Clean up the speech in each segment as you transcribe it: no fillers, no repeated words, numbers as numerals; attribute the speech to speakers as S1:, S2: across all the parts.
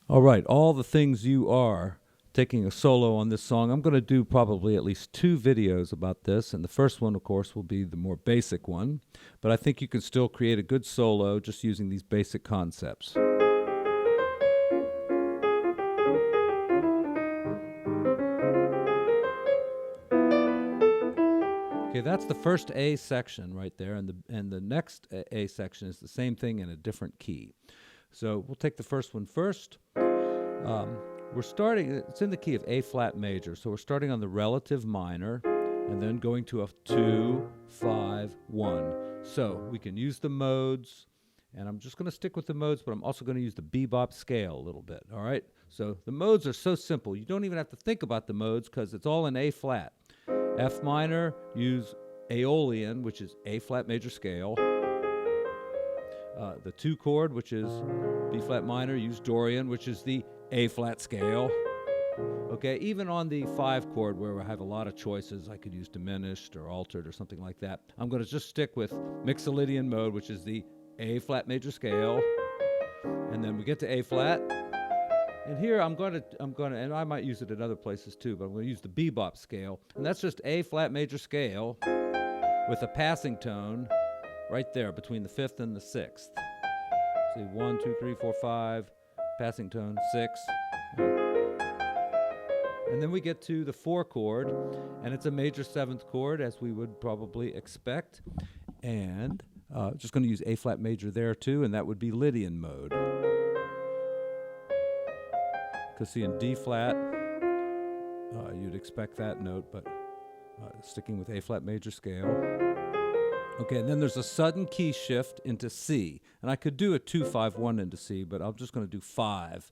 S1: All right, all the things you are taking a solo on this song. I'm going to do probably at least 2 videos about this, and the first one, of course, will be the more basic one. But I think you can still create a good solo just using these basic concepts. Okay, that's the first A section right there, and the next A section is the same thing in a different key. So we'll take the first one first. We're starting, it's in the key of A flat major, so we're starting on the relative minor and then going to a 2, 5, 1. So we can use the modes, and I'm just going to stick with the modes, but I'm also going to use the bebop scale a little bit, all right? So the modes are so simple. You don't even have to think about the modes because it's all in A flat. F minor, use aeolian, which is A flat major scale. The 2 chord, which is B flat minor, use Dorian, which is the A flat scale. Okay, even on the 5 chord where I have a lot of choices, I could use diminished or altered or something like that. I'm going to just stick with mixolydian mode, which is the A flat major scale. And then we get to A flat. And here I'm going to, and I might use it in other places too, but I'm going to use the bebop scale. And that's just A flat major scale with a passing tone right there between the 5th and the 6th. See, 1, 2, 3, 4, 5, passing tone, 6. And then we get to the 4 chord, and it's a major 7th chord, as we would probably expect. And just going to use A flat major there too, and that would be Lydian mode. Because see, in D flat, you'd expect that note, but sticking with A flat major scale. Okay, and then there's a sudden key shift into C. And I could do a 2, 5, 1 into C, but I'm just going to do 5.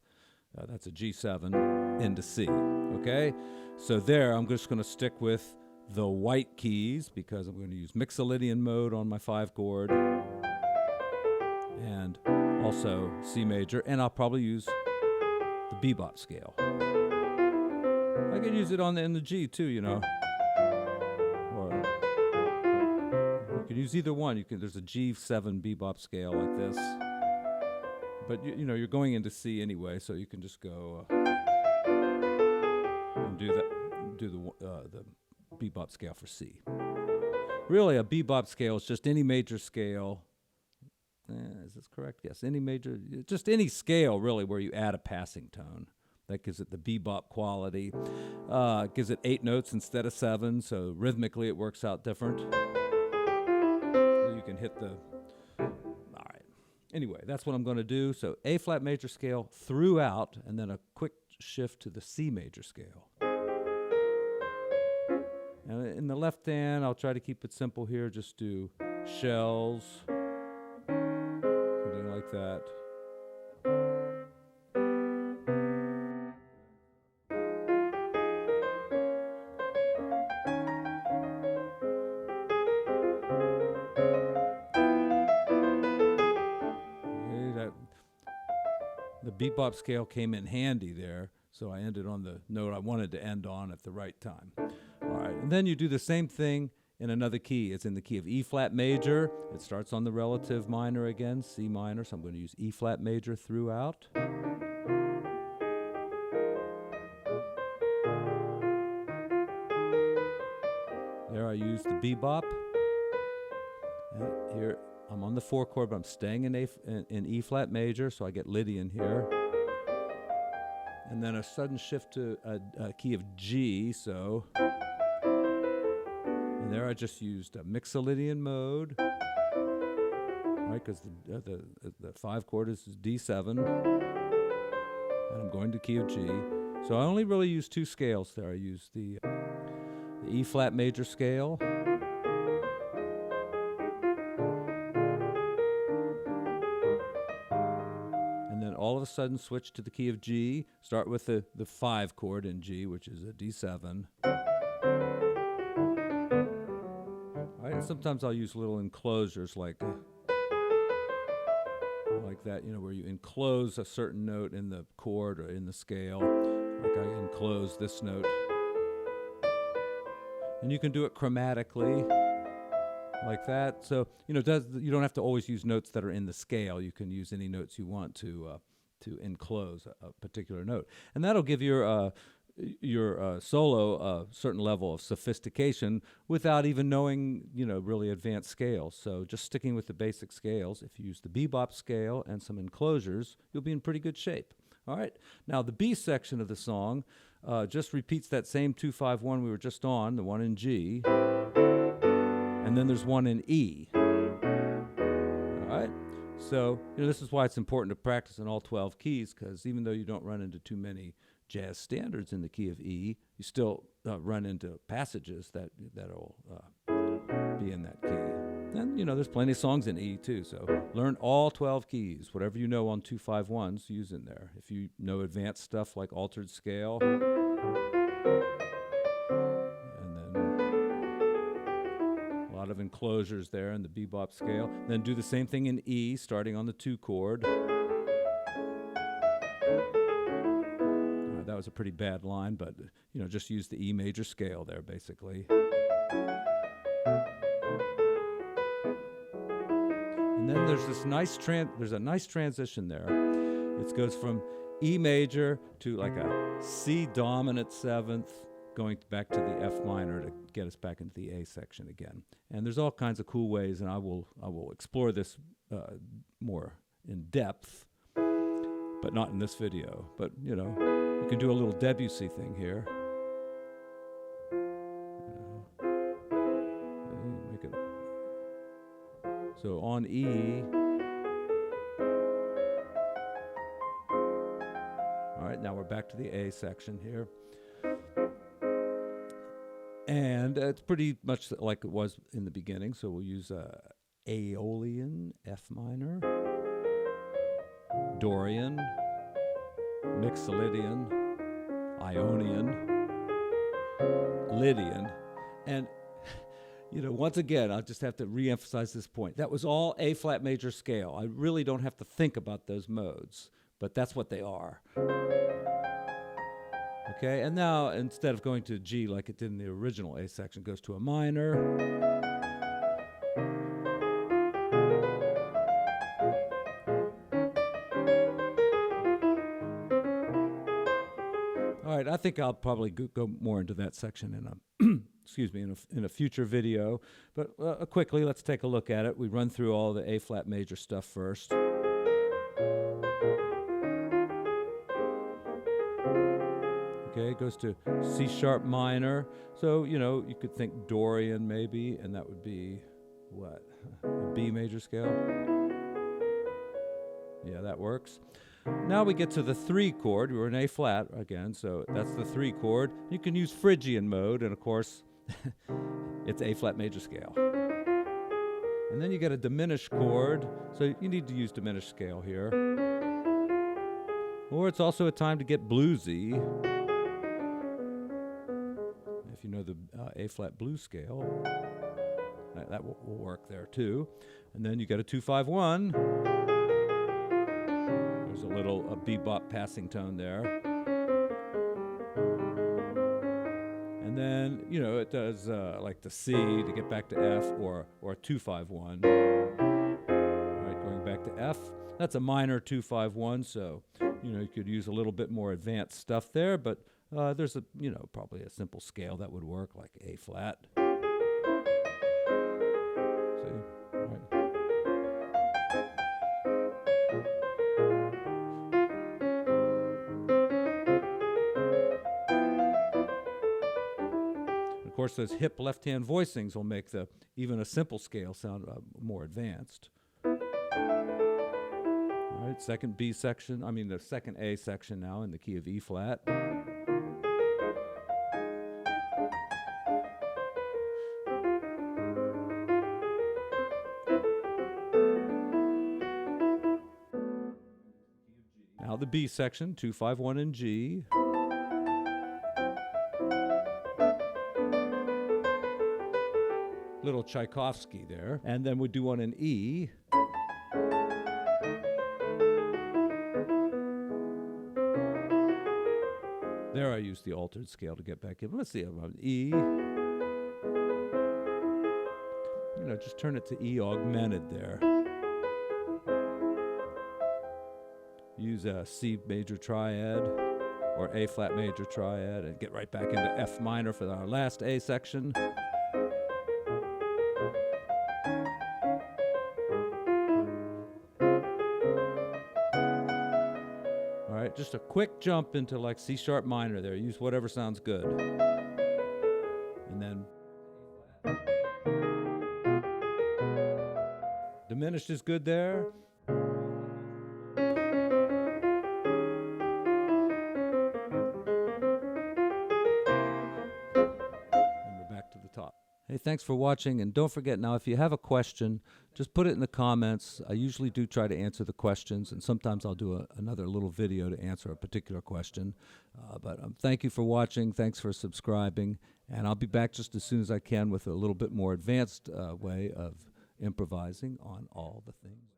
S1: That's a G7 into C. Okay? So there, I'm just going to stick with the white keys because I'm going to use mixolydian mode on my 5 chord. And also C major. And I'll probably use the bebop scale. I could use it in the G too, you know. You can use either one. There's a G7 bebop scale like this, but you know you're going into C anyway, so you can just go and do the bebop scale for C. Really, a bebop scale is just any major scale. Is this correct? Yes, just any scale really where you add a passing tone. That gives it the bebop quality. Gives it 8 notes instead of 7, so rhythmically it works out different. You can hit the, all right. Anyway, that's what I'm going to do. So A flat major scale throughout, and then a quick shift to the C major scale. And in the left hand, I'll try to keep it simple here. Just do shells, something like that. The bebop scale came in handy there, so I ended on the note I wanted to end on at the right time. All right, and then you do the same thing in another key. It's in the key of E flat major. It starts on the relative minor again, C minor, so I'm going to use E flat major throughout. There I use the bebop. And here I'm on the 4 chord, but I'm staying in E flat major, so I get Lydian here. And then a sudden shift to a key of G, so. And there I just used a mixolydian mode, right? Because the 5 chord is D7, and I'm going to key of G. So I only really use 2 scales there. I use the E flat major scale. All of a sudden switch to the key of G, start with the 5 chord in G, which is a D7. All right, and sometimes I'll use little enclosures like that, you know, where you enclose a certain note in the chord or in the scale. Like I enclose this note. And you can do it chromatically like that. So, you know, you don't have to always use notes that are in the scale. You can use any notes you want to enclose a particular note, and that'll give your solo a certain level of sophistication without even knowing, really advanced scales. So just sticking with the basic scales, if you use the bebop scale and some enclosures, you'll be in pretty good shape. All right. Now the B section of the song just repeats that same 2-5-1 we were just on, the one in G, and then there's one in E. All right. So this is why it's important to practice in all 12 keys, because even though you don't run into too many jazz standards in the key of E, you still run into passages that'll be in that key. And there's plenty of songs in E too, so learn all 12 keys. Whatever you know on 2-5-1s, use in there. If you know advanced stuff like altered scale, and then a lot of enclosures there in the bebop scale, then do the same thing in E, starting on the 2 chord. That was a pretty bad line, but just use the E major scale there, basically. And then there's this nice transition there. It goes from E major to like a C dominant 7th, going back to the F minor to get us back into the A section again. And there's all kinds of cool ways, and I will explore this more in depth, but not in this video. But you can do a little Debussy thing here. Make it. So on E. All right, now we're back to the A section here. And it's pretty much like it was in the beginning, so we'll use Aeolian, F minor, Dorian, mixolydian, Ionian, Lydian, and once again, I'll just have to re-emphasize this point. That was all A flat major scale. I really don't have to think about those modes, but that's what they are. Okay, and now instead of going to G like it did in the original A section, it goes to a minor. All right, I think I'll probably go more into that section in a in a future video. But quickly, let's take a look at it. We run through all the A flat major stuff first. Okay, it goes to C sharp minor. So, you could think Dorian maybe, and that would be what? A B major scale? Yeah, that works. Now we get to the 3 chord. We're in A flat again, so that's the 3 chord. You can use Phrygian mode, and of course, it's A flat major scale. And then you get a diminished chord, so you need to use diminished scale here. Or it's also a time to get bluesy. If you know the A flat blues scale, that will work there too. And then you got a 2-5-1. There's a little bebop passing tone there. And then, it does like the C to get back to F, or a 2-5-1. All right, going back to F. That's a minor 2-5-1, so, you could use a little bit more advanced stuff there, but there's probably a simple scale that would work, like A flat. See? All right. Of course, those hip left-hand voicings will make even a simple scale sound more advanced. All right, second B section, the second A section now in the key of E flat. Now the B section, 2-5-1 in G. Little Tchaikovsky there. And then we do one in E. There I use the altered scale to get back in. Let's see, I'm E. Just turn it to E augmented there. Use use a C major triad or A flat major triad and get right back into F minor for our last A section. All right, just a quick jump into like C sharp minor there. Use whatever sounds good. And then diminished is good there. Hey, thanks for watching, and don't forget now, if you have a question, just put it in the comments. I usually do try to answer the questions, and sometimes I'll do another little video to answer a particular question. But thank you for watching, thanks for subscribing, and I'll be back just as soon as I can with a little bit more advanced way of improvising on all the things.